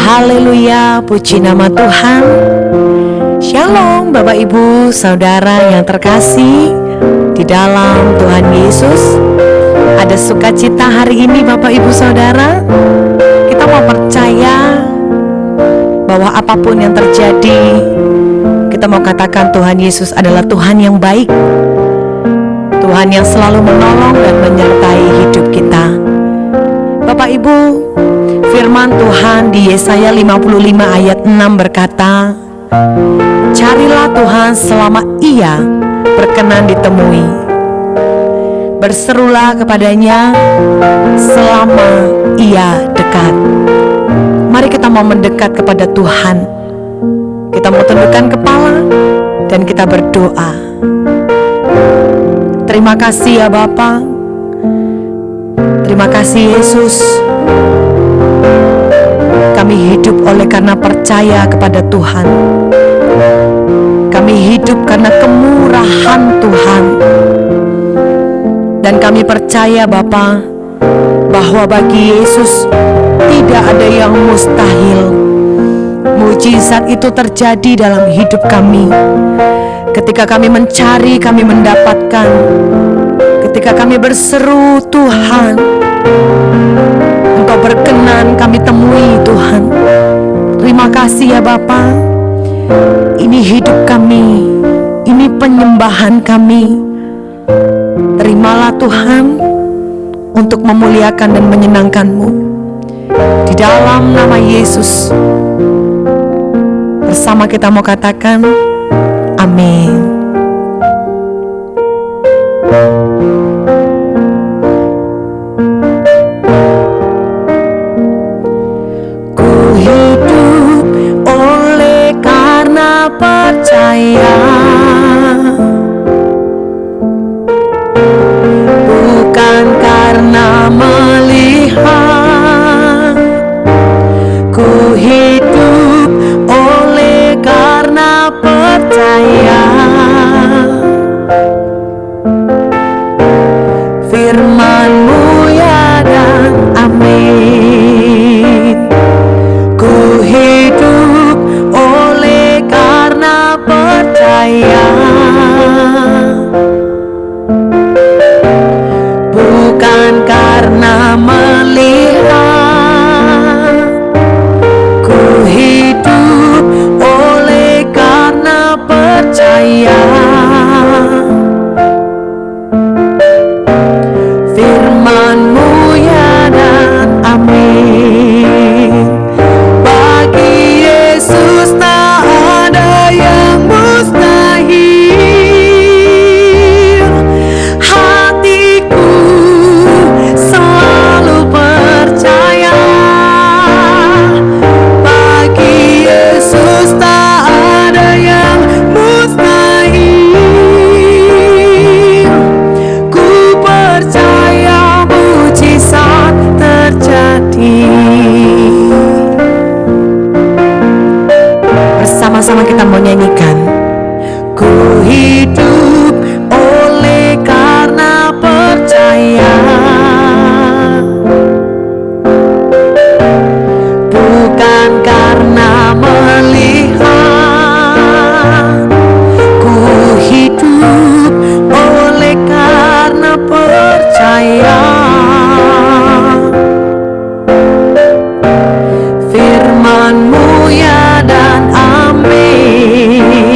Haleluya, puji nama Tuhan. Shalom Bapak Ibu Saudara yang terkasih di dalam Tuhan Yesus. Ada sukacita hari ini Bapak Ibu Saudara. Kita mau percaya bahwa apapun yang terjadi, kita mau katakan Tuhan Yesus adalah Tuhan yang baik, Tuhan yang selalu menolong dan menyertai hidup kita. Bapak Ibu, firman Tuhan di Yesaya 55 ayat 6 berkata, carilah Tuhan selama Ia berkenan ditemui, berserulah kepadanya selama Ia dekat. Mari kita mau mendekat kepada Tuhan. Kita mau tundukkan kepala dan kita berdoa. Terima kasih ya Bapa. Terima kasih Yesus. Kami hidup oleh karena percaya kepada Tuhan. Kami hidup karena kemurahan Tuhan. Dan kami percaya Bapa, bahwa bagi Yesus tidak ada yang mustahil. Mujizat itu terjadi dalam hidup kami. Ketika kami mencari, kami mendapatkan. Ketika kami berseru, Tuhan, Engkau berkenan kami temui Tuhan. Terima kasih ya Bapa. Ini hidup kami, ini penyembahan kami. Terimalah Tuhan untuk memuliakan dan menyenangkan-Mu. Di dalam nama Yesus, bersama kita mau katakan, amin. Percaya, bukan karena melihat. Ku hidup oleh karena percaya. Firman-Mu ya dan amin. Ku hidup oleh karena percaya, bukan karena melihat. Ku hidup oleh karena percaya. Firman-Mu ya dan amin. Bagi Yesus tak ada yang mustahil. Hatiku selalu percaya. Bagi Yesus tak ada yang mustahil. Ku percaya mujizat terjadi. Bersama-sama kita mau nyanyikan. Ku hidup oleh karena percaya, bukan karena melihat. Ku hidup oleh karena percaya. Firman-Mu ya dan amin.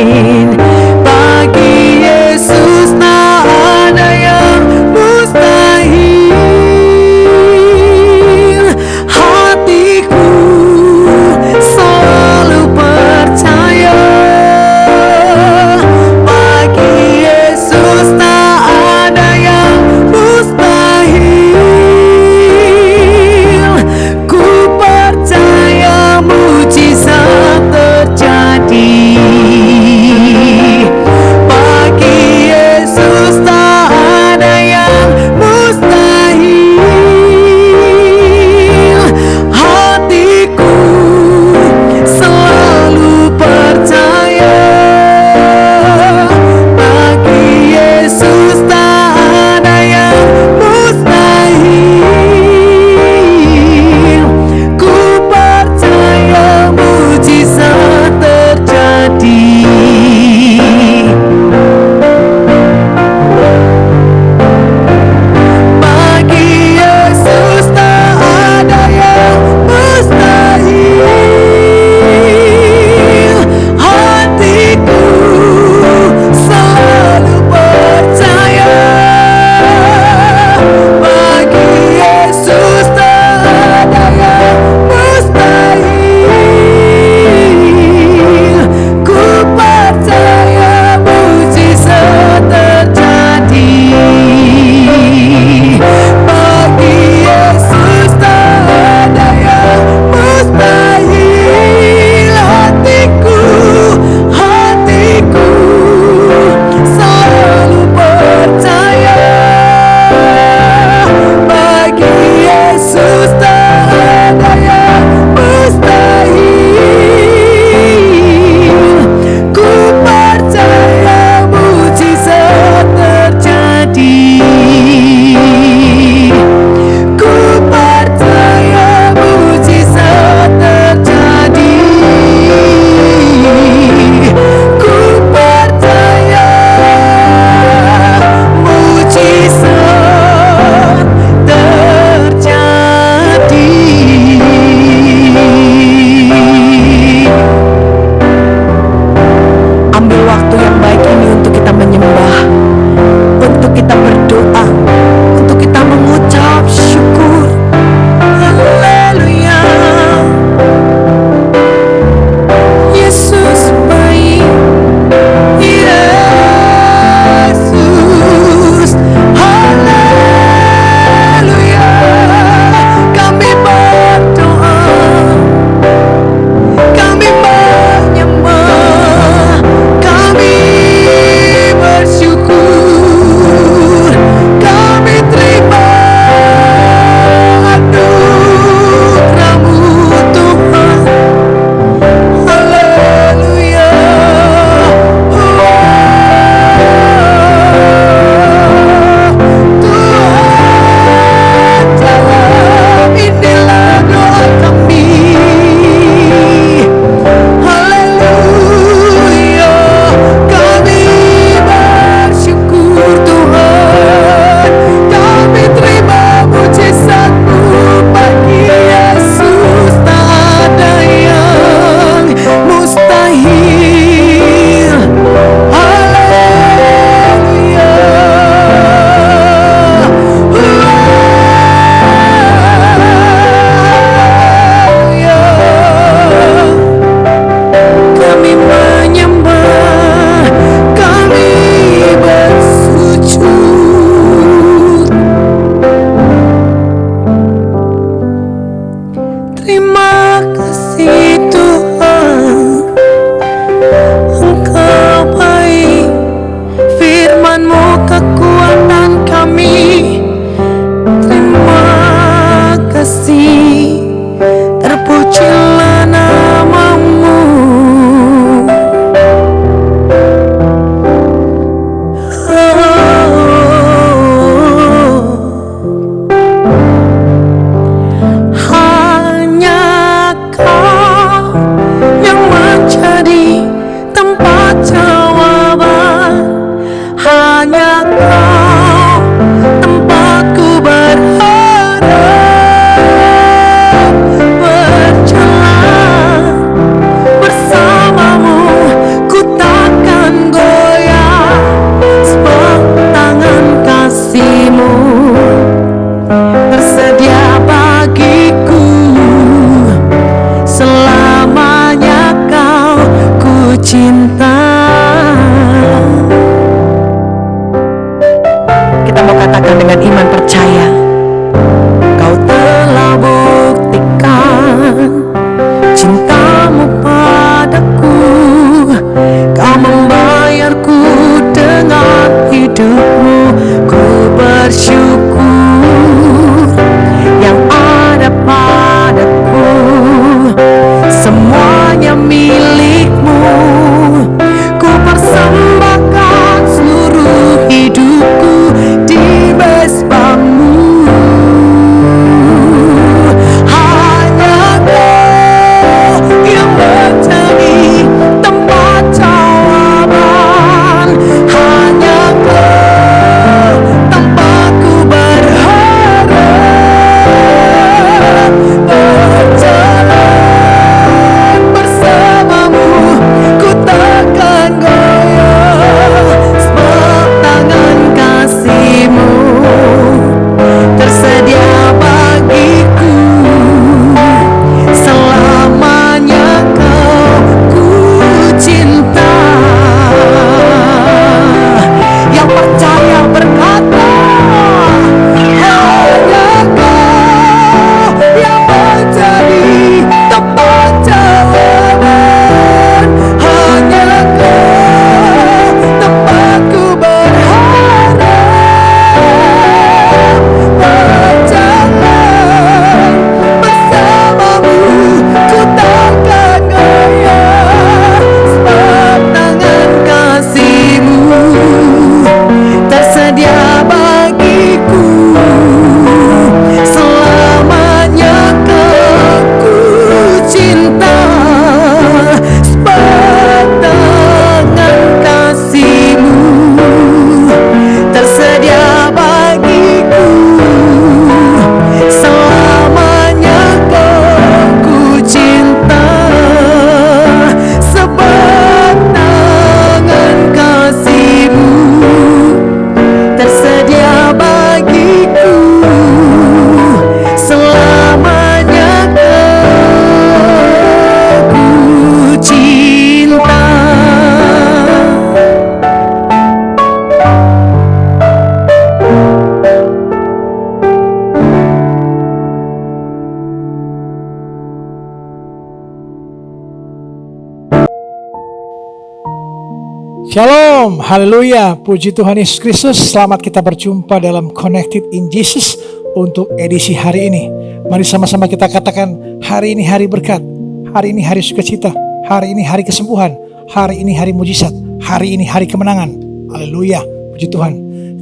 Shalom, haleluya, puji Tuhan Yesus Kristus. Selamat kita berjumpa dalam Connected in Jesus untuk edisi hari ini. Mari sama-sama kita katakan, hari ini hari berkat, hari ini hari sukacita, hari ini hari kesembuhan, hari ini hari mujizat, hari ini hari kemenangan. Haleluya, puji Tuhan.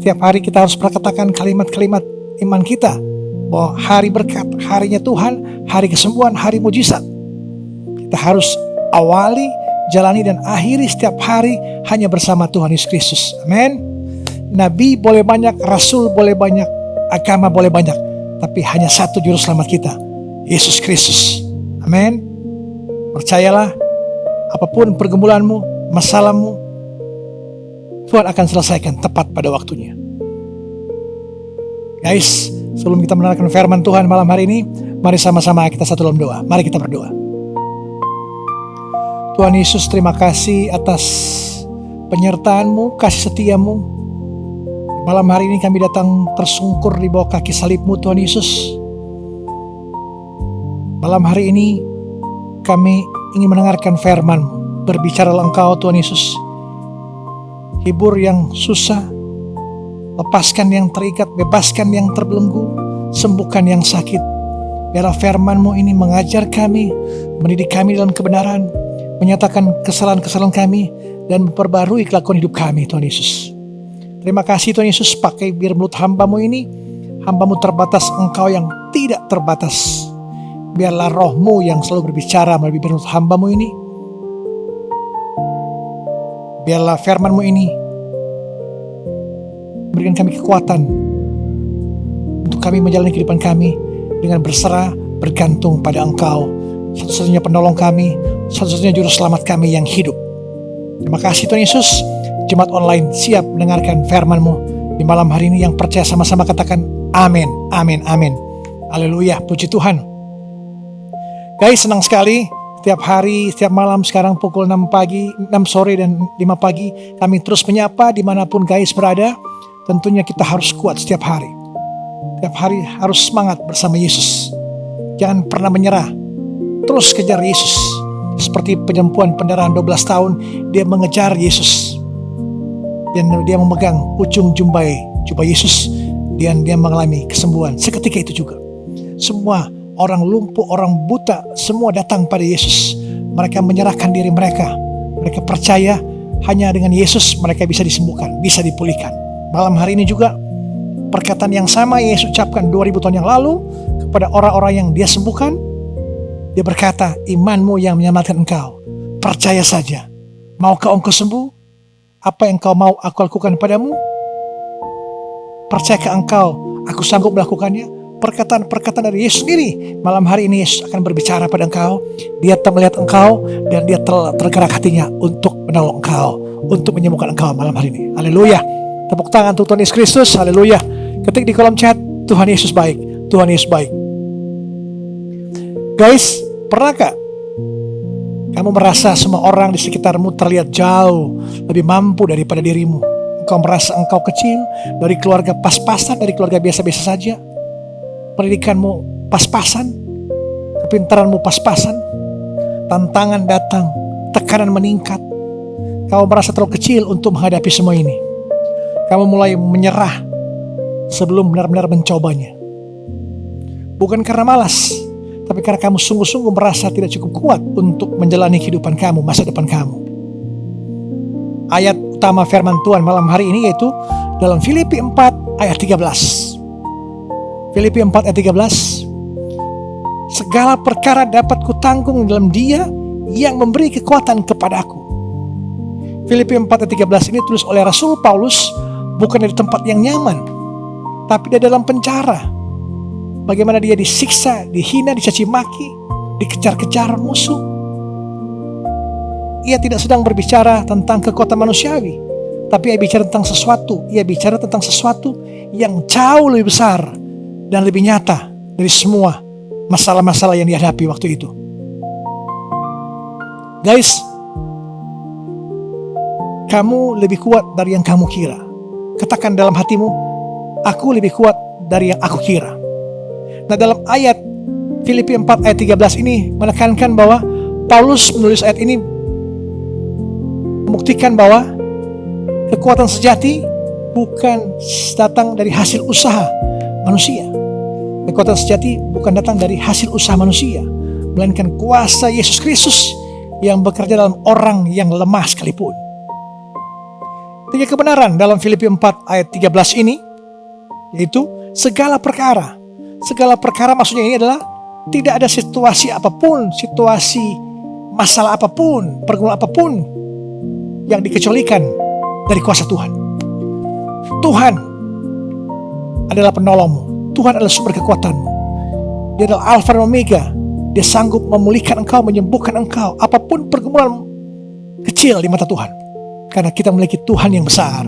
Setiap hari kita harus perkatakan kalimat-kalimat iman kita bahwa hari berkat, harinya Tuhan, hari kesembuhan, hari mujizat. Kita harus awali, jalani dan akhiri setiap hari hanya bersama Tuhan Yesus Kristus. Amin. Nabi boleh banyak, rasul boleh banyak, agama boleh banyak, tapi hanya satu juru selamat kita, Yesus Kristus. Amin. Percayalah, apapun pergumulanmu, masalahmu, Tuhan akan selesaikan tepat pada waktunya. Guys, sebelum kita mendengarkan firman Tuhan malam hari ini, mari sama-sama kita satu dalam doa. Mari kita berdoa. Tuhan Yesus, terima kasih atas penyertaan-Mu, kasih setia-Mu. Malam hari ini kami datang tersungkur di bawah kaki salib-Mu, Tuhan Yesus. Malam hari ini kami ingin mendengarkan firman-Mu. Berbicaralah Engkau, Tuhan Yesus. Hibur yang susah, lepaskan yang terikat, bebaskan yang terbelenggu, sembuhkan yang sakit. Biarlah firman-Mu ini mengajar kami, mendidik kami dalam kebenaran, menyatakan kesalahan-kesalahan kami, dan memperbarui kelakuan hidup kami, Tuhan Yesus. Terima kasih Tuhan Yesus, pakai biar mulut hamba-Mu ini, hamba-Mu terbatas, Engkau yang tidak terbatas. Biarlah roh-Mu yang selalu berbicara melalui mulut hamba-Mu ini. Biarlah firman-Mu ini berikan kami kekuatan untuk kami menjalani kehidupan kami dengan berserah, bergantung pada Engkau, satu-satunya penolong kami, satu-satunya juru selamat kami yang hidup. Terima kasih Tuhan Yesus. Jemaat online siap mendengarkan firman-Mu di malam hari ini. Yang percaya sama-sama katakan amin, amin, amin. Haleluya, puji Tuhan. Guys, senang sekali setiap hari, setiap malam, sekarang pukul 6 pagi, 6 sore dan 5 pagi, kami terus menyapa dimanapun guys berada. Tentunya kita harus kuat setiap hari. Setiap hari harus semangat bersama Yesus. Jangan pernah menyerah. Terus kejar Yesus. Seperti penyempuan pendarahan 12 tahun, dia mengejar Yesus. Dan dia memegang ujung jubah Yesus. Dan dia mengalami kesembuhan. Seketika itu juga. Semua orang lumpuh, orang buta, semua datang pada Yesus. Mereka menyerahkan diri mereka. Mereka percaya hanya dengan Yesus mereka bisa disembuhkan, bisa dipulihkan. Malam hari ini juga perkataan yang sama yang Yesus ucapkan 2000 tahun yang lalu kepada orang-orang yang dia sembuhkan. Dia berkata, imanmu yang menyelamatkan engkau. Percaya saja. Maukah engkau sembuh? Apa yang engkau mau aku lakukan padamu? Percayakah engkau aku sanggup melakukannya? Perkataan-perkataan dari Yesus sendiri. Malam hari ini Yesus akan berbicara pada engkau. Dia melihat engkau dan dia tergerak hatinya untuk menolong engkau, untuk menyembuhkan engkau malam hari ini. Haleluya. Tepuk tangan untuk Tuhan Yesus Kristus. Haleluya. Ketik di kolom chat, Tuhan Yesus baik. Tuhan Yesus baik. Guys, pernahkah kamu merasa semua orang di sekitarmu terlihat jauh lebih mampu daripada dirimu? Engkau merasa engkau kecil, dari keluarga pas-pasan, dari keluarga biasa-biasa saja. Pendidikanmu pas-pasan, kepintaranmu pas-pasan. Tantangan datang, tekanan meningkat. Kamu merasa terlalu kecil untuk menghadapi semua ini. Kamu mulai menyerah sebelum benar-benar mencobanya. Bukan karena malas, tapi karena kamu sungguh-sungguh merasa tidak cukup kuat untuk menjalani kehidupan kamu, masa depan kamu. Ayat utama firman Tuhan malam hari ini yaitu dalam Filipi 4 ayat 13. Filipi 4 ayat 13. Segala perkara dapat kutanggung dalam Dia yang memberi kekuatan kepadaku. Filipi 4 ayat 13 ini tulis oleh Rasul Paulus bukan dari tempat yang nyaman, tapi dari dalam penjara. Bagaimana dia disiksa, dihina, dicaci maki, dikejar-kejar musuh. Ia tidak sedang berbicara tentang kekuatan manusiawi, tapi ia bicara tentang sesuatu. Ia bicara tentang sesuatu yang jauh lebih besar dan lebih nyata dari semua masalah-masalah yang dihadapi waktu itu. Guys, kamu lebih kuat dari yang kamu kira. Katakan dalam hatimu, aku lebih kuat dari yang aku kira. Nah, dalam ayat Filipi 4 ayat 13 ini menekankan bahwa Paulus menulis ayat ini membuktikan bahwa Kekuatan sejati bukan datang dari hasil usaha manusia. Kekuatan sejati bukan datang dari hasil usaha manusia, melainkan kuasa Yesus Kristus yang bekerja dalam orang yang lemah sekalipun. Tiga kebenaran dalam Filipi 4 ayat 13 ini, yaitu segala perkara. Segala perkara maksudnya ini adalah tidak ada situasi apapun, situasi masalah apapun, pergumulan apapun yang dikecualikan dari kuasa Tuhan. Tuhan adalah penolongmu. Tuhan adalah sumber kekuatanmu. Dia adalah Alfa dan Omega. Dia sanggup memulihkan engkau, menyembuhkan engkau, apapun pergumulan kecil di mata Tuhan. Karena kita memiliki Tuhan yang besar.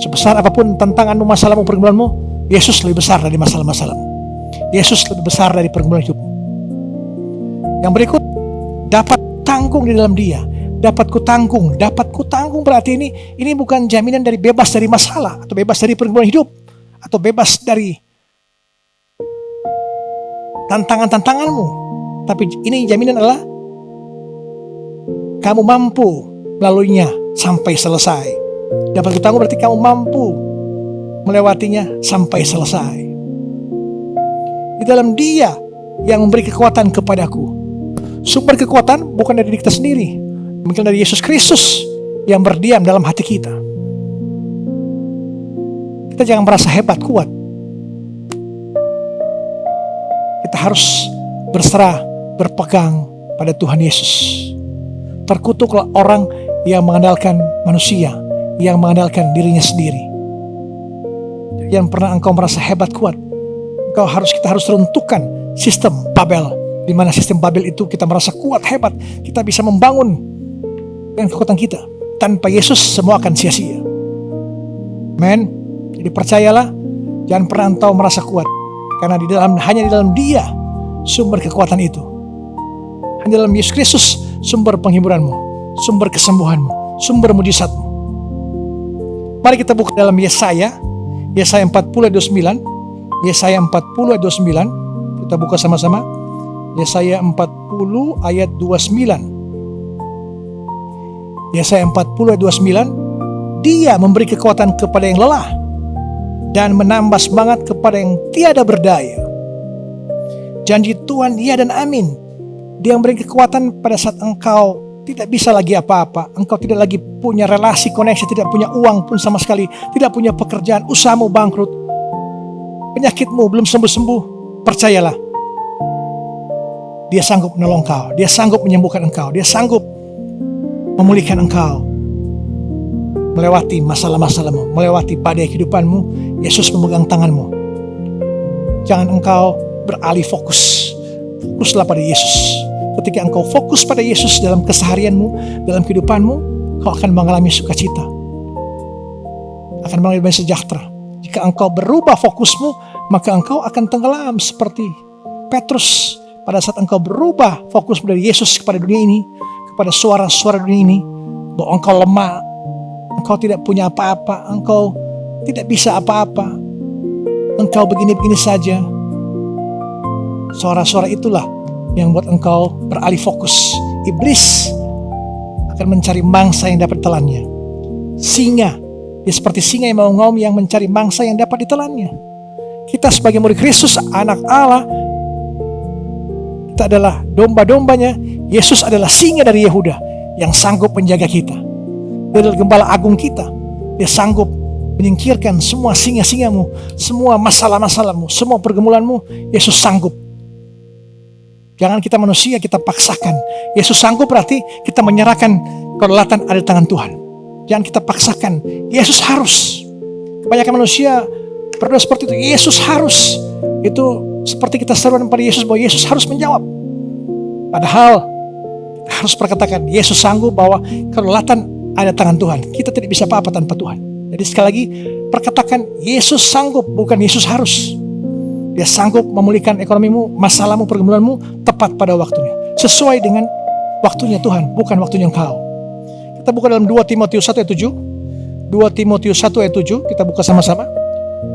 Sebesar apapun tantanganmu, masalahmu, pergumulanmu, Yesus lebih besar dari masalah-masalahmu. Yesus lebih besar dari pergumulan hidupmu. Yang berikut, dapat tanggung di dalam Dia. Dapat ku tanggung berarti ini bukan jaminan dari bebas dari masalah, atau bebas dari pergumulan hidup, atau bebas dari tantangan-tantanganmu. Tapi ini jaminan adalah kamu mampu melaluinya sampai selesai. Dapat ku tanggung berarti kamu mampu melewatinya sampai selesai. Di dalam Dia yang memberi kekuatan kepadaku. Sumber kekuatan bukan dari kita sendiri, mungkin dari Yesus Kristus yang berdiam dalam hati kita. Kita jangan merasa hebat, kuat. Kita harus berserah, berpegang pada Tuhan Yesus. Terkutuklah orang yang mengandalkan manusia, yang mengandalkan dirinya sendiri. Yang pernah engkau merasa hebat, kuat, kita harus runtuhkan sistem Babel, di mana sistem Babel itu kita merasa kuat, hebat, kita bisa membangun dengan kekuatan kita. Tanpa Yesus semua akan sia-sia. Amen. Jadi percayalah, jangan pernah engkau merasa kuat, karena hanya di dalam Dia sumber kekuatan itu. Hanya dalam Yesus Kristus sumber penghiburanmu, sumber kesembuhanmu, sumber mujizatmu. Mari kita buka dalam Yesaya 40 ayat 29. Yesaya 40 ayat 29. Kita buka sama-sama. Yesaya 40 ayat 29. Yesaya 40 ayat 29. Dia memberi kekuatan kepada yang lelah dan menambah semangat kepada yang tiada berdaya. Janji Tuhan iya dan amin. Dia memberi kekuatan pada saat engkau tidak bisa lagi apa-apa. Engkau tidak lagi punya relasi, koneksi, tidak punya uang pun sama sekali, tidak punya pekerjaan, usahamu bangkrut, penyakitmu belum sembuh-sembuh. Percayalah, Dia sanggup menolong engkau. Dia sanggup menyembuhkan engkau. Dia sanggup memulihkan engkau, melewati masalah-masalahmu, melewati badai kehidupanmu. Yesus memegang tanganmu. Jangan engkau beralih fokus. Fokuslah pada Yesus. Ketika engkau fokus pada Yesus dalam keseharianmu, dalam kehidupanmu, kau akan mengalami sukacita, akan mengalami sejahtera. Jika engkau berubah fokusmu, maka engkau akan tenggelam seperti Petrus. Pada saat engkau berubah fokusmu dari Yesus kepada dunia ini, kepada suara-suara dunia ini, bahwa engkau lemah, engkau tidak punya apa-apa, engkau tidak bisa apa-apa, engkau begini-begini saja. Suara-suara itulah yang buat engkau beralih fokus. Iblis akan mencari mangsa yang dapat ditelannya. Singa, dia seperti singa yang mau ngaum yang mencari mangsa yang dapat ditelannya. Kita sebagai murid Kristus, anak Allah, kita adalah domba-dombanya. Yesus adalah singa dari Yehuda yang sanggup menjaga kita. Dia adalah gembala agung kita. Dia sanggup menyingkirkan semua singa-singamu, semua masalah-masalahmu, semua pergumulanmu. Yesus sanggup. Jangan kita manusia kita paksakan. Yesus sanggup berarti kita menyerahkan kedaulatan ada di tangan Tuhan. Jangan kita paksakan. Yesus harus. Kebanyakan manusia berdoa seperti itu. Yesus harus. Itu seperti kita seruan pada Yesus bahwa Yesus harus menjawab. Padahal kita harus perkatakan Yesus sanggup, bahwa kedaulatan ada di tangan Tuhan. Kita tidak bisa apa-apa tanpa Tuhan. Jadi sekali lagi perkatakan Yesus sanggup, bukan Yesus harus. Dia sanggup memulihkan ekonomimu, masalahmu, pergumulanmu tepat pada waktunya. Sesuai dengan waktunya Tuhan, bukan waktunya engkau. Kita buka dalam 2 Timotius 1 ayat 7. 2 Timotius 1 ayat 7, kita buka sama-sama.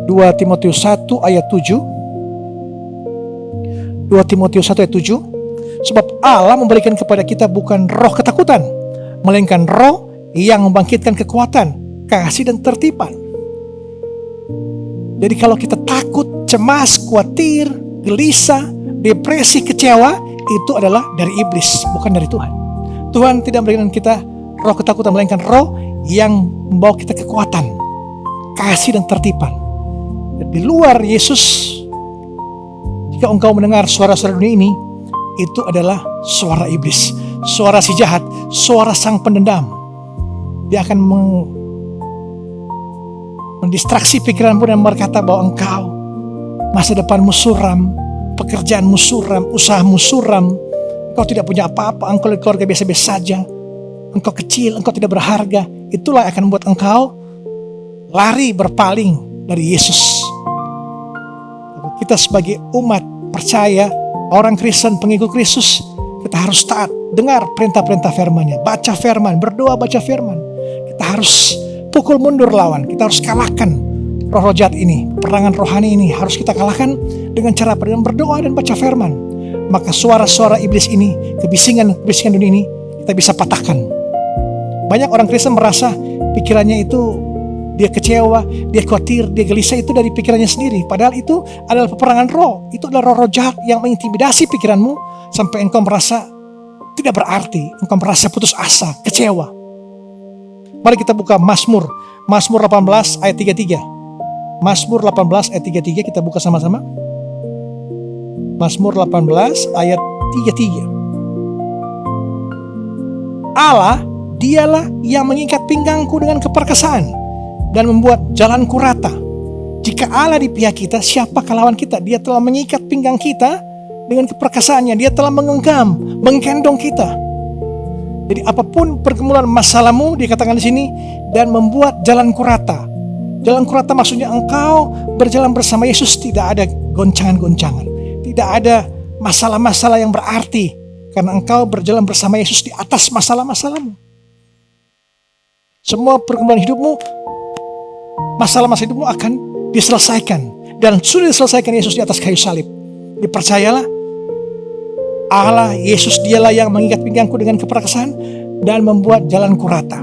2 Timotius 1 ayat 7. 2 Timotius 1 ayat 7. Sebab Allah memberikan kepada kita bukan roh ketakutan, melainkan roh yang membangkitkan kekuatan, kasih, dan tertipan. Jadi kalau kita takut, cemas, khawatir, gelisah, depresi, kecewa, itu adalah dari iblis, bukan dari Tuhan. Tuhan tidak memberikan kita roh ketakutan, melainkan roh yang membawa kita kekuatan, kasih, dan tertipan. Di luar Yesus, jika engkau mendengar suara-suara dunia ini, itu adalah suara iblis, suara si jahat, suara sang pendendam. Dia akan mendistraksi pikiranmu dan berkata bahwa engkau masa depanmu suram, pekerjaanmu suram, usahamu suram, engkau tidak punya apa-apa, engkau keluarga biasa-biasa saja, engkau kecil, engkau tidak berharga. Itulah yang akan membuat engkau lari berpaling dari Yesus. Kita sebagai umat percaya, orang Kristen, pengikut Kristus, kita harus taat, dengar perintah-perintah firman-Nya, baca firman, berdoa baca firman. Kita harus pukul mundur lawan, kita harus kalahkan roh-roh jahat ini, peperangan rohani ini harus kita kalahkan dengan cara berdoa dan baca firman. Maka suara-suara iblis ini, kebisingan dunia ini, kita bisa patahkan. Banyak orang Kristen merasa pikirannya itu dia kecewa, dia khawatir, dia gelisah, itu dari pikirannya sendiri. Padahal itu adalah peperangan roh. Itu adalah roh-roh jahat yang mengintimidasi pikiranmu sampai engkau merasa tidak berarti, engkau merasa putus asa, kecewa. Mari kita buka Mazmur 18 ayat 33. Mazmur 18 ayat 33, kita buka sama-sama. Mazmur 18 ayat 33. Allah, dialah yang mengikat pinggangku dengan keperkasaan dan membuat jalanku rata. Jika Allah di pihak kita, siapakah lawan kita? Dia telah mengikat pinggang kita dengan keperkasaannya. Dia telah menggendong kita. Jadi apapun pergumulan masalahmu, dikatakan di sini, dan membuat jalanku rata. Jalanku rata maksudnya engkau berjalan bersama Yesus, tidak ada goncangan-goncangan, tidak ada masalah-masalah yang berarti, karena engkau berjalan bersama Yesus di atas masalah-masalahmu. Semua pergumulan hidupmu, masalah-masalah hidupmu akan diselesaikan, dan sudah diselesaikan Yesus di atas kayu salib. Dipercayalah, Allah Yesus dialah yang mengikat pinggangku dengan keperkasaan dan membuat jalanku rata.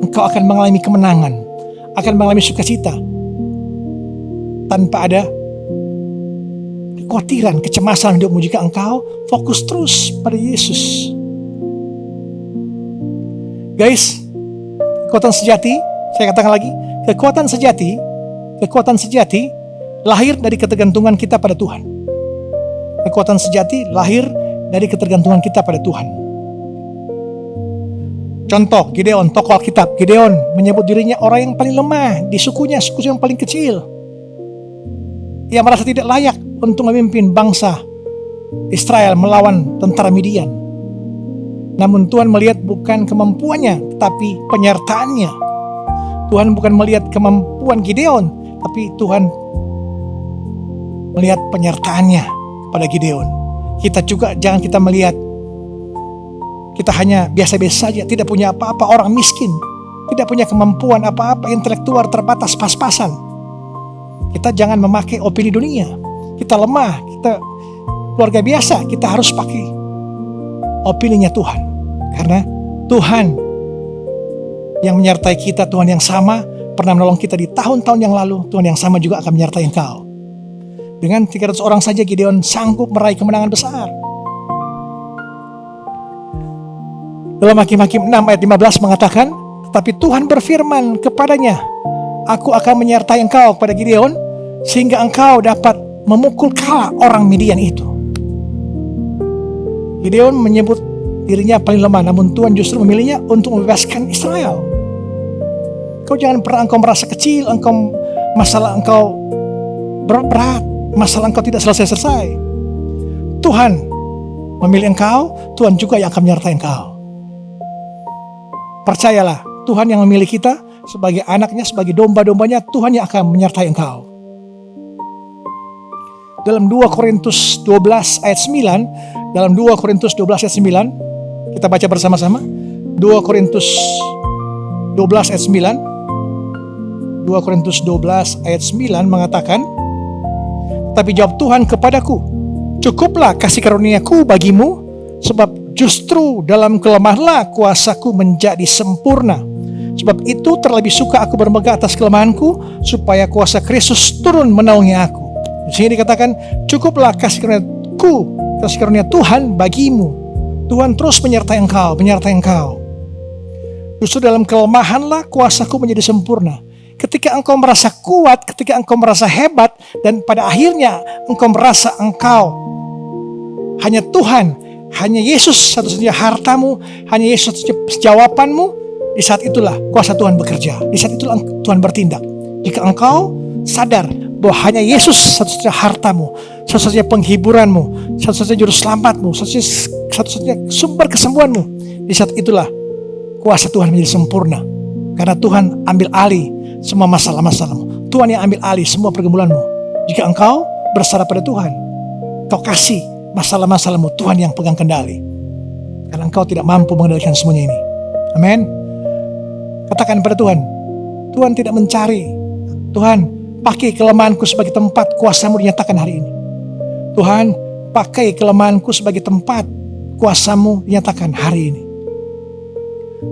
Engkau akan mengalami kemenangan, akan mengalami sukacita tanpa ada kekhawatiran, kecemasan hidupmu jika engkau fokus terus pada Yesus. Guys, kekuatan sejati, saya katakan lagi, kekuatan sejati lahir dari ketergantungan kita pada Tuhan. Kekuatan sejati lahir dari ketergantungan kita pada Tuhan. Contoh, Gideon, tokoh Alkitab. Gideon menyebut dirinya orang yang paling lemah di suku yang paling kecil. Ia merasa tidak layak untuk memimpin bangsa Israel melawan tentara Midian. Namun Tuhan melihat bukan kemampuannya, tetapi penyertaannya. Tuhan bukan melihat kemampuan Gideon, tapi Tuhan melihat penyertaannya pada Gideon. Kita juga jangan kita melihat kita hanya biasa-biasa saja, tidak punya apa-apa, orang miskin, tidak punya kemampuan apa-apa, intelektual terbatas, pas-pasan. Kita jangan memakai opini dunia. Kita lemah, kita keluarga biasa, kita harus pakai opininya Tuhan. Karena Tuhan yang menyertai kita, Tuhan yang sama pernah menolong kita di tahun-tahun yang lalu, Tuhan yang sama juga akan menyertai engkau. Dengan 300 orang saja Gideon sanggup meraih kemenangan besar. Dalam Hakim-Hakim 6 ayat 15 mengatakan, tetapi Tuhan berfirman kepadanya, aku akan menyertai engkau kepada Gideon, sehingga engkau dapat memukul kalah orang Midian itu. Gideon menyebut dirinya paling lemah, namun Tuhan justru memilihnya untuk membebaskan Israel. Kau jangan pernah engkau merasa kecil, masalah engkau berat, masalah engkau tidak selesai-selesai. Tuhan memilih engkau, Tuhan juga yang akan menyertai engkau. Percayalah, Tuhan yang memilih kita sebagai anaknya, sebagai domba-dombanya, Tuhan yang akan menyertai engkau. Dalam 2 Korintus 12 ayat 9, dalam 2 Korintus 12 ayat 9, kita baca bersama-sama. 2 Korintus 12 ayat 9. 2 Korintus 12 ayat 9 mengatakan, tapi jawab Tuhan kepadaku, cukuplah kasih karuniaku bagimu, sebab justru dalam kelemahanlah kuasaku menjadi sempurna. Sebab itu terlebih suka aku bermegah atas kelemahanku, supaya kuasa Kristus turun menaungi aku. Di sini dikatakan, cukuplah kasih karunia Tuhan bagimu. Tuhan terus menyertai engkau. Justru dalam kelemahanlah kuasaku menjadi sempurna. Ketika engkau merasa kuat, ketika engkau merasa hebat, dan pada akhirnya engkau merasa engkau hanya Tuhan, hanya Yesus satu-satunya hartamu, hanya Yesus satu-satunya jawabanmu, di saat itulah kuasa Tuhan bekerja. Di saat itulah Tuhan bertindak. Jika engkau sadar bahwa hanya Yesus satu-satunya hartamu, satu-satunya penghiburanmu, satu-satunya juru selamatmu, satu-satunya sumber kesembuhanmu, di saat itulah kuasa Tuhan menjadi sempurna. Karena Tuhan ambil alih semua masalah-masalahmu. Tuhan yang ambil alih semua pergumulanmu. Jika engkau bersarap pada Tuhan, kau kasih masalah-masalahmu, Tuhan yang pegang kendali. Karena engkau tidak mampu mengendalikan semuanya ini. Amin. Katakan pada Tuhan, Tuhan tidak mencari. Tuhan, pakai kelemahanku sebagai tempat kuasa-Mu dinyatakan hari ini. Tuhan, pakai kelemahanku sebagai tempat kuasa-Mu dinyatakan hari ini.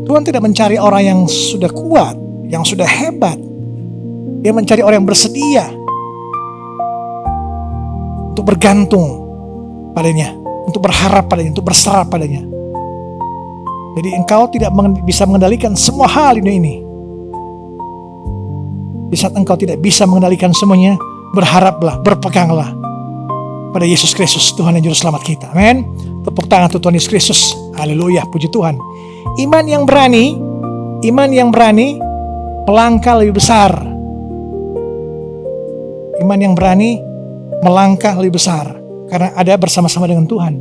Tuhan tidak mencari orang yang sudah kuat, yang sudah hebat. Dia mencari orang yang bersedia untuk bergantung padanya, untuk berharap padanya, untuk berserah padanya. Jadi engkau tidak bisa mengendalikan semua hal di dunia ini. Di saat engkau tidak bisa mengendalikan semuanya, berharaplah, berpeganglah pada Yesus Kristus, Tuhan dan Juru Selamat kita. Amin. Tepuk tangan untuk Tuhan Yesus Kristus. Haleluya, puji Tuhan. Iman yang berani melangkah lebih besar. Iman yang berani melangkah lebih besar karena ada bersama-sama dengan Tuhan.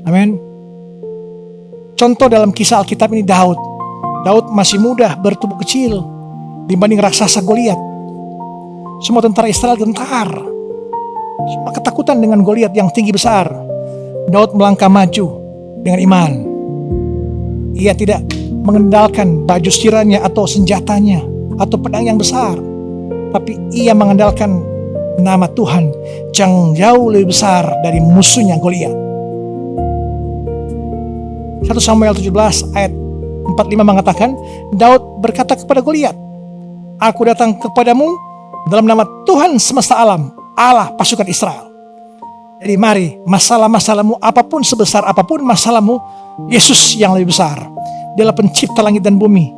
Amin. Contoh dalam kisah Alkitab ini Daud. Daud masih muda, bertubuh kecil dibanding raksasa Goliat. Semua tentara Israel gentar, semua ketakutan dengan Goliat yang tinggi besar. Daud melangkah maju dengan iman. Ia tidak mengandalkan baju sirahnya atau senjatanya atau pedang yang besar, tapi ia mengandalkan nama Tuhan yang jauh lebih besar dari musuhnya Goliat. 1 Samuel 17 ayat 45 mengatakan, Daud berkata kepada Goliat, "Aku datang kepadamu dalam nama Tuhan semesta alam, Allah pasukan Israel." Jadi mari, masalah-masalahmu apapun, sebesar apapun masalahmu, Yesus yang lebih besar. Dialah pencipta langit dan bumi,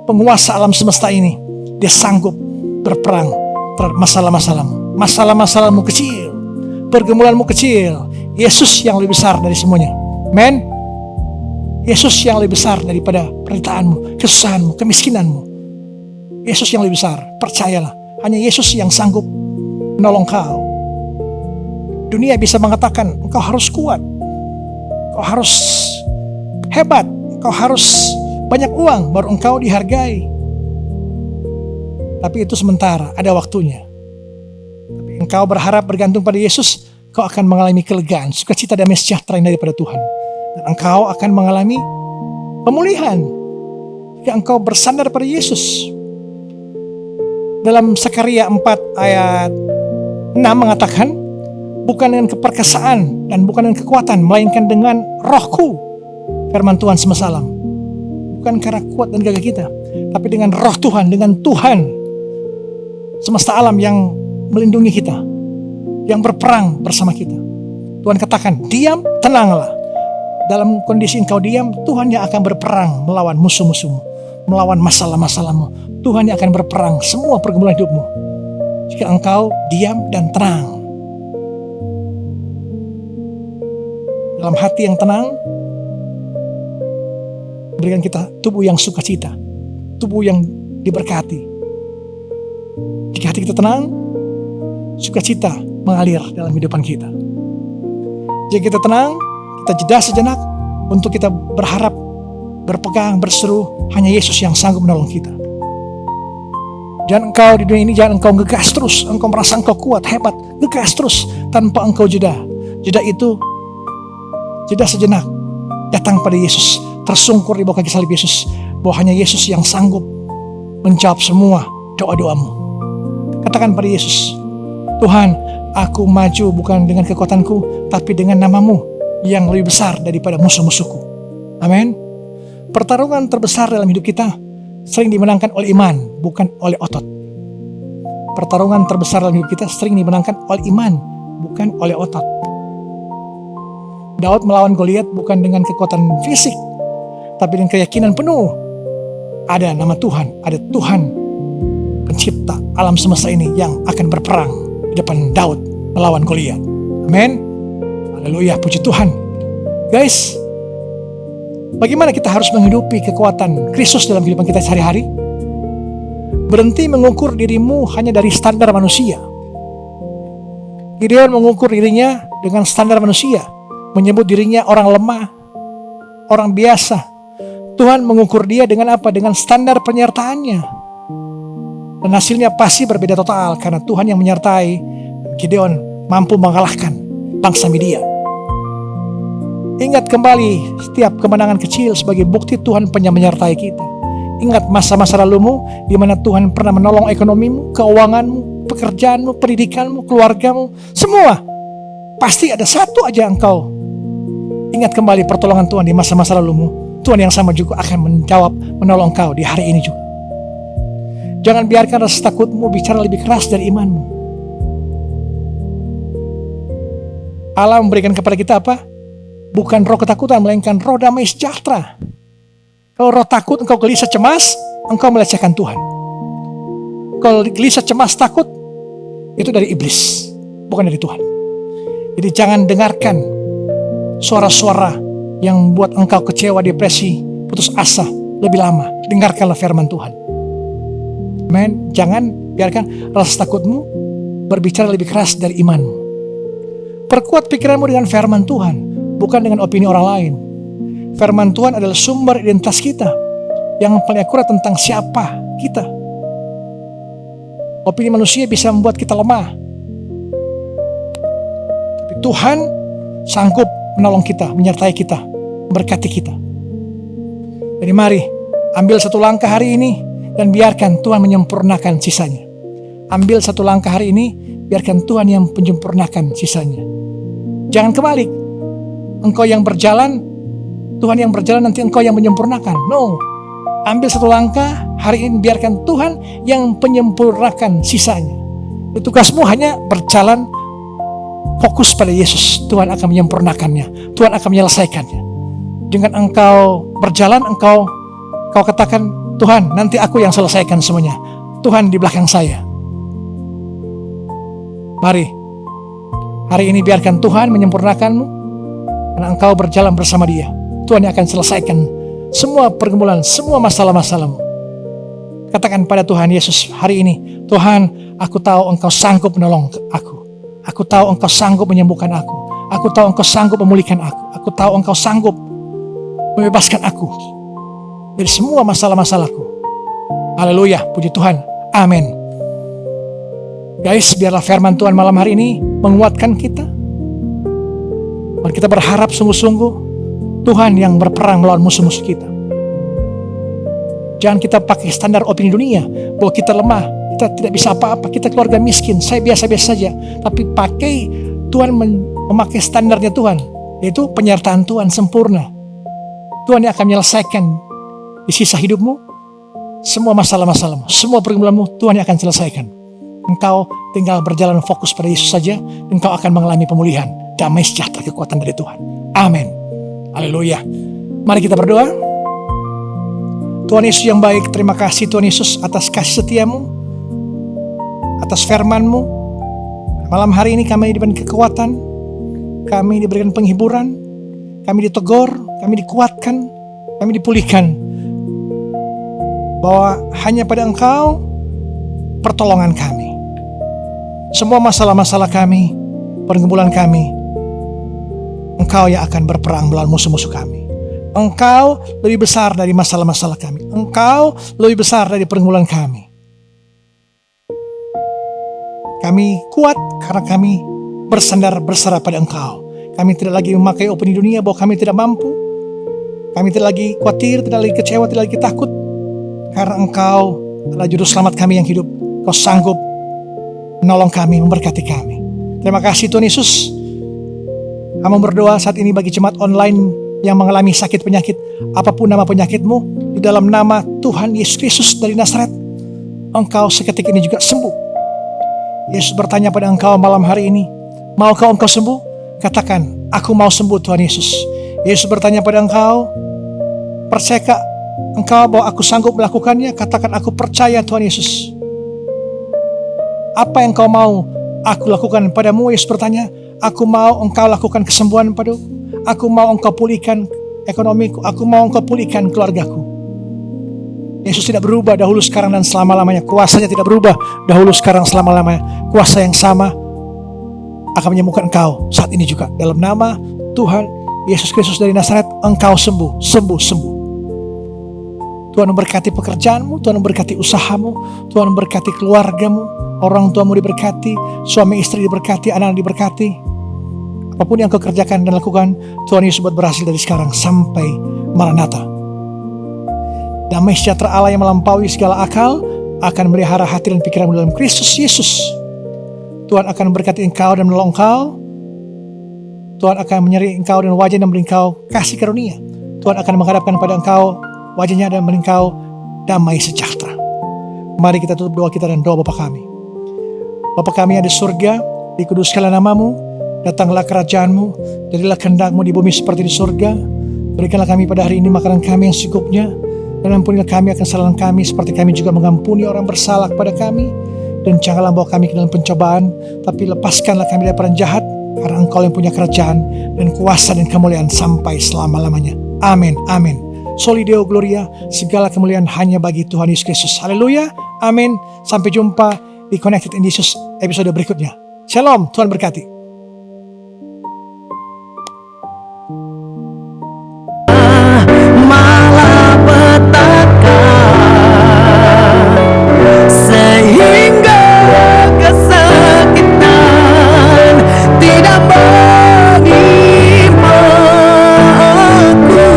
penguasa alam semesta ini. Dia sanggup berperang terhadap masalah-masalahmu. Masalah-masalahmu kecil, pergumulanmu kecil, Yesus yang lebih besar dari semuanya. Amen. Yesus yang lebih besar daripada penderitaanmu, kesusahanmu, kemiskinanmu. Yesus yang lebih besar, percayalah. Hanya Yesus yang sanggup menolong kau. Dunia bisa mengatakan, engkau harus kuat, engkau harus hebat, engkau harus banyak uang, baru engkau dihargai. Tapi itu sementara, ada waktunya. Tapi engkau berharap bergantung pada Yesus, kau akan mengalami kelegaan, sukacita, damai sejahtera yang daripada Tuhan. Dan engkau akan mengalami pemulihan jika engkau bersandar pada Yesus. Dalam Sakaria 4 ayat 6 mengatakan, bukan dengan keperkasaan dan bukan dengan kekuatan, melainkan dengan rohku, firman Tuhan semesta alam. Bukan karena kuat dan gagah kita, tapi dengan roh Tuhan, dengan Tuhan semesta alam yang melindungi kita, yang berperang bersama kita. Tuhan katakan, diam, tenanglah. Dalam kondisi engkau diam, Tuhan yang akan berperang melawan musuh-musuhmu, melawan masalah-masalahmu. Tuhan yang akan berperang semua pergumulan hidupmu. Jika engkau diam dan tenang. Dalam hati yang tenang, berikan kita tubuh yang sukacita, tubuh yang diberkati. Jika hati kita tenang, sukacita mengalir dalam kehidupan kita. Jika kita tenang, kita jeda sejenak untuk kita berharap, berpegang, berseru, hanya Yesus yang sanggup menolong kita. Jangan engkau di dunia ini, jangan engkau ngegas terus, engkau merasa engkau kuat, hebat, ngegas terus tanpa engkau jeda. Jeda itu, jeda sejenak, datang pada Yesus, tersungkur di bawah kaki salib Yesus, bahwa hanya Yesus yang sanggup menjawab semua doa-doamu. Katakan pada Yesus, Tuhan, aku maju bukan dengan kekuatanku, tapi dengan nama-Mu yang lebih besar daripada musuh-musuhku. Amin. Pertarungan terbesar dalam hidup kita sering dimenangkan oleh iman, bukan oleh otot. Pertarungan terbesar dalam hidup kita sering dimenangkan oleh iman, bukan oleh otot. Daud melawan Goliat bukan dengan kekuatan fisik, tapi dengan keyakinan penuh. Ada nama Tuhan, ada Tuhan pencipta alam semesta ini yang akan berperang di depan Daud melawan Goliat. Amin. Haleluya, puji Tuhan. Guys, bagaimana kita harus menghidupi kekuatan Kristus dalam kehidupan kita sehari-hari? Berhenti mengukur dirimu hanya dari standar manusia. Gideon mengukur dirinya dengan standar manusia, menyebut dirinya orang lemah, orang biasa. Tuhan mengukur dia dengan apa? Dengan standar penyertaannya. Dan hasilnya pasti berbeda total, karena Tuhan yang menyertai. Gideon mampu mengalahkan bangsa Midian. Ingat kembali setiap kemenangan kecil sebagai bukti Tuhan pernah menyertai kita. Ingat masa-masa lalumu di mana Tuhan pernah menolong ekonomimu, keuanganmu, pekerjaanmu, pendidikanmu, keluargamu, semua. Pasti ada satu aja engkau ingat kembali pertolongan Tuhan di masa-masa lalumu. Tuhan yang sama juga akan menjawab, menolong engkau di hari ini juga. Jangan biarkan rasa takutmu bicara lebih keras dari imanmu. Allah memberikan kepada kita apa? Bukan roh ketakutan, melainkan roh damai sejahtera. Kalau roh takut, engkau gelisah cemas, engkau melecehkan Tuhan. Kalau gelisah cemas takut, itu dari iblis, bukan dari Tuhan. Jadi jangan dengarkan suara-suara yang buat engkau kecewa, depresi, putus asa lebih lama. Dengarkanlah firman Tuhan. Amen. Jangan biarkan rasa takutmu berbicara lebih keras dari imanmu. Perkuat pikiranmu dengan firman Tuhan, bukan dengan opini orang lain. Firman Tuhan adalah sumber identitas kita yang paling akurat tentang siapa kita. Opini manusia bisa membuat kita lemah, tapi Tuhan sanggup menolong kita, menyertai kita, memberkati kita. Jadi mari ambil satu langkah hari ini dan biarkan Tuhan menyempurnakan sisanya. Ambil satu langkah hari ini, biarkan Tuhan yang menyempurnakan sisanya. Jangan kebalik. Engkau yang berjalan, Tuhan yang berjalan, nanti engkau yang menyempurnakan. No. Ambil satu langkah hari ini, biarkan Tuhan yang menyempurnakan sisanya. Tugasmu hanya berjalan fokus pada Yesus. Tuhan akan menyempurnakannya. Tuhan akan menyelesaikannya. Dengan engkau berjalan, engkau katakan, Tuhan, nanti aku yang selesaikan semuanya. Tuhan di belakang saya. Mari, hari ini biarkan Tuhan menyempurnakanmu, karena engkau berjalan bersama Dia. Tuhan yang akan selesaikan semua pergumulan, semua masalah-masalahmu. Katakan pada Tuhan Yesus hari ini, Tuhan, aku tahu engkau sanggup menolong aku. Aku tahu engkau sanggup menyembuhkan aku. Aku tahu engkau sanggup memulihkan aku. Aku tahu engkau sanggup membebaskan aku dari semua masalah-masalahku. Haleluya, puji Tuhan. Amin. Guys, biarlah firman Tuhan malam hari ini menguatkan kita. Mari kita berharap sungguh-sungguh Tuhan yang berperang melawan musuh-musuh kita. Jangan kita pakai standar opini dunia bahwa kita lemah, kita tidak bisa apa-apa, kita keluarga miskin, saya biasa-biasa saja. Tapi pakai Tuhan memakai standarnya Tuhan, yaitu penyertaan Tuhan sempurna. Tuhan yang akan menyelesaikan di sisa hidupmu semua masalah-masalahmu, semua pergumulanmu Tuhan yang akan selesaikan. Engkau tinggal berjalan fokus pada Yesus saja, engkau akan mengalami pemulihan, damai sejahtera, kekuatan dari Tuhan. Amin. Haleluya. Mari kita berdoa. Tuhan Yesus yang baik, terima kasih Tuhan Yesus atas kasih setiamu, atas firman-Mu. Malam hari ini kami diberikan kekuatan, kami diberikan penghiburan, kami ditegur, kami dikuatkan, kami dipulihkan, bahwa hanya pada Engkau pertolongan kami. Semua masalah-masalah kami, pergumulan kami, Engkau yang akan berperang melawan musuh-musuh kami. Engkau lebih besar dari masalah-masalah kami. Engkau lebih besar dari pergumulan kami. Kami kuat karena kami bersandar pada Engkau. Kami tidak lagi memakai opini dunia bahwa kami tidak mampu. Kami tidak lagi khawatir, tidak lagi kecewa, tidak lagi takut. Karena Engkau adalah juru selamat kami yang hidup. Engkau sanggup menolong kami, memberkati kami. Terima kasih Tuhan Yesus. Kami berdoa saat ini bagi jemaat online yang mengalami sakit penyakit, apapun nama penyakitmu, Di dalam nama Tuhan Yesus Kristus dari Nazaret, engkau seketika ini juga sembuh. Yesus bertanya pada engkau malam hari ini, maukah engkau sembuh? Katakan, aku mau sembuh Tuhan Yesus. Yesus bertanya pada engkau, percayakah engkau bahwa aku sanggup melakukannya? Katakan, aku percaya Tuhan Yesus. Apa yang engkau mau aku lakukan padamu? Yesus bertanya, aku mau engkau lakukan kesembuhan padaku. Aku mau engkau pulihkan ekonomiku. Aku mau engkau pulihkan keluargaku. Yesus tidak berubah dahulu, sekarang, dan selama-lamanya. Kuasanya tidak berubah dahulu, sekarang, selama-lamanya. Kuasa yang sama akan menyembuhkan engkau saat ini juga. Dalam nama Tuhan Yesus Kristus dari Nazaret, engkau sembuh, sembuh, sembuh. Tuhan memberkati pekerjaanmu, Tuhan memberkati usahamu, Tuhan memberkati keluargamu, orang tuamu diberkati, suami istri diberkati, anak diberkati. Apapun yang kau kerjakan dan lakukan, Tuhan Yesus buat berhasil dari sekarang sampai Maranatha. Damai sejahtera Allah yang melampaui segala akal akan melihara hati dan pikiranmu dalam Kristus Yesus. Tuhan akan memberkati engkau dan menolong engkau. Tuhan akan menyeri engkau dan wajah dan memberi engkau kasih karunia. Tuhan akan menghadapkan pada engkau wajahnya dan memberi engkau damai sejahtera. Mari kita tutup doa kita dan doa Bapa kami. Bapa kami yang di surga, dikuduskanlah namamu, datanglah kerajaanmu, jadilah kehendak-Mu di bumi seperti di surga. Berikanlah kami pada hari ini makanan kami yang secukupnya, dan ampunilah kami akan kesalahan kami seperti kami juga mengampuni orang bersalah kepada kami. Dan janganlah bawa kami ke dalam pencobaan, tapi lepaskanlah kami dari orang jahat, karena Engkau yang punya kerajaan dan kuasa dan kemuliaan sampai selama-lamanya. Amin, amin. Soli Deo Gloria, segala kemuliaan hanya bagi Tuhan Yesus Kristus. Haleluya, amin. Sampai jumpa di Connected in Jesus episode berikutnya. Shalom, Tuhan berkati. Sehingga kesakitan tidak menimpa aku.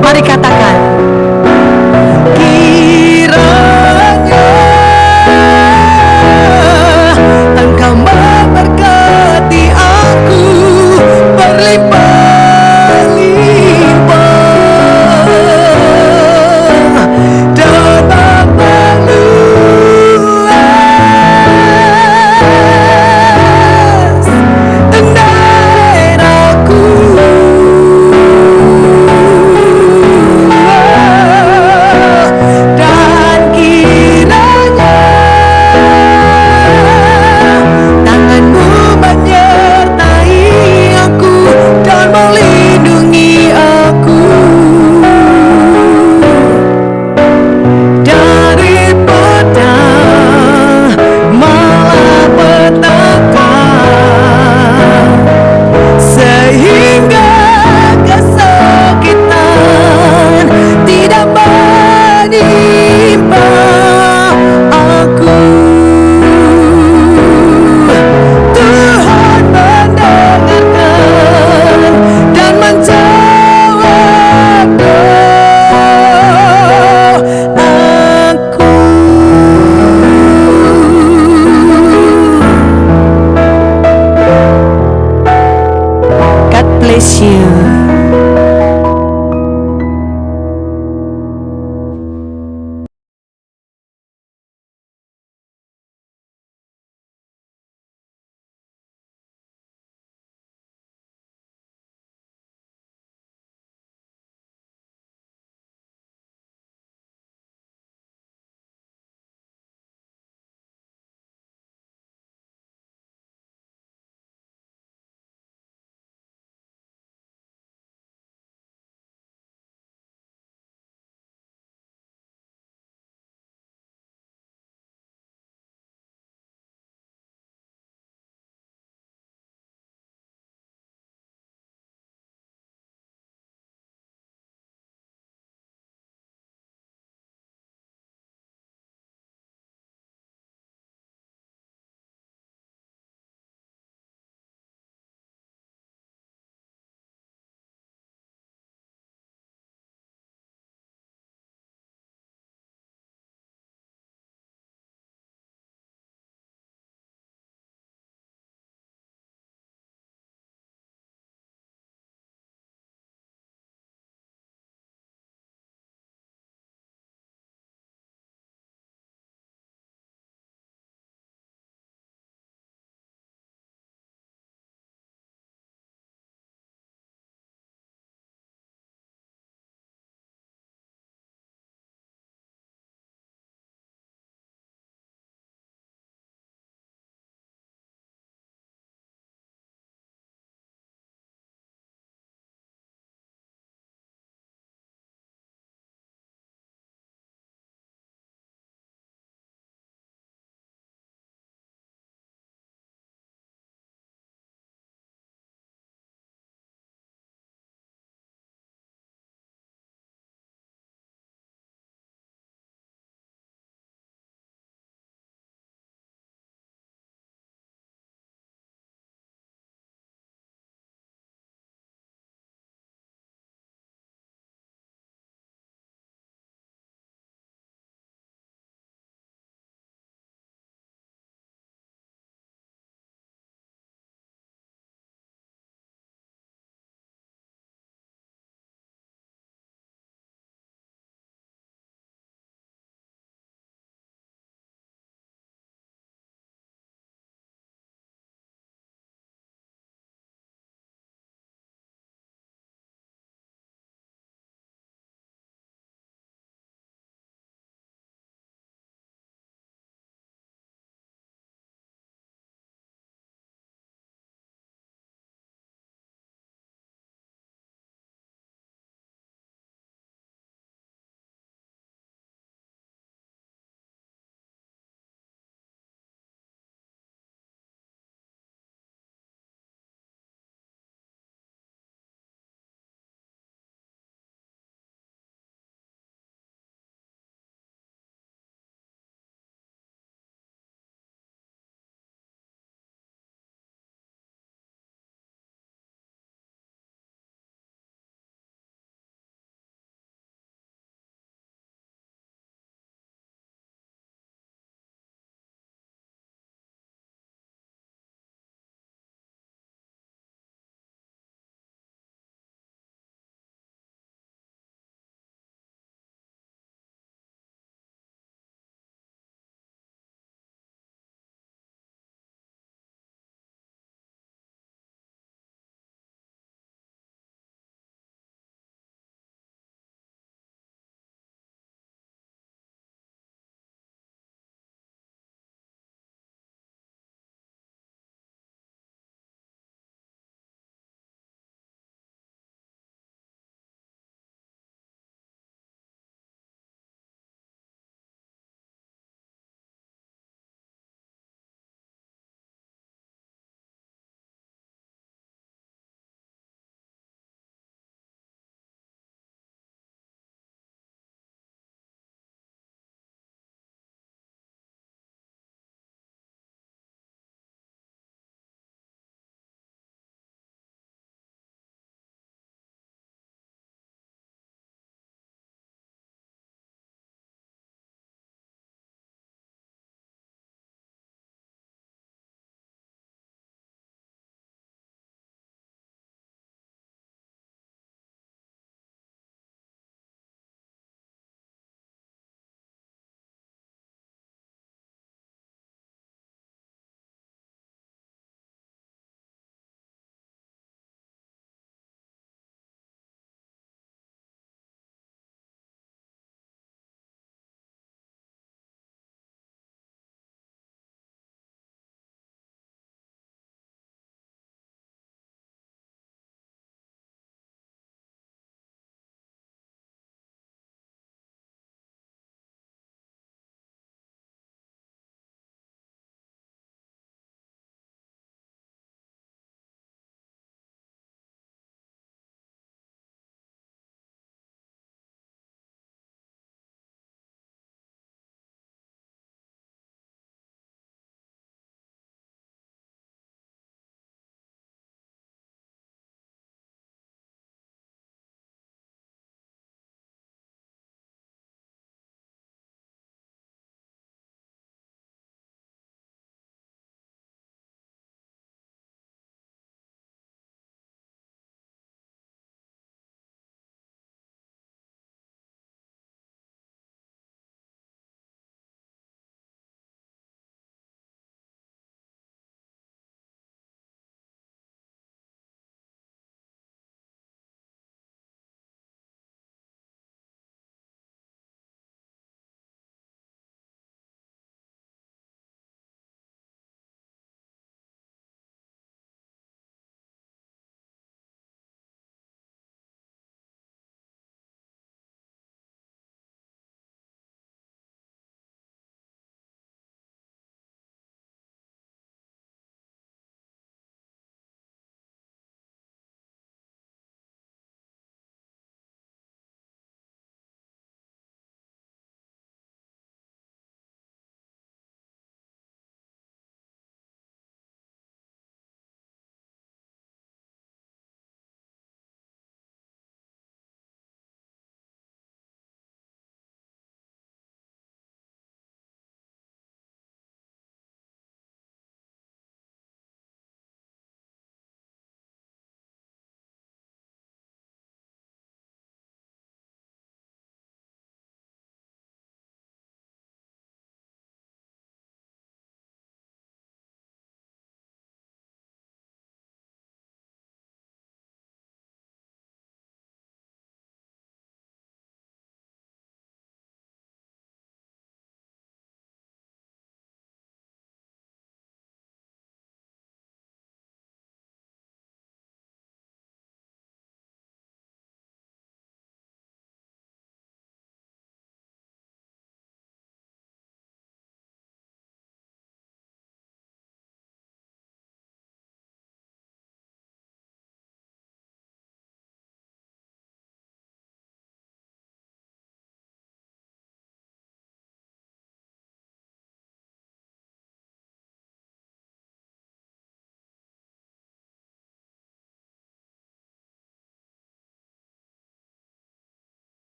Mari katakan, kiranya Engkau memberkati aku berlimpah-limpah dan tak luas dan daerahku. Dan kiranya tangan-Mu menyertai aku dan melindungi aku daripada malapetaka, sehingga kesakitan tidak menimpa aku. Tuhan mendengarkan dan menjawab doaku. God bless you.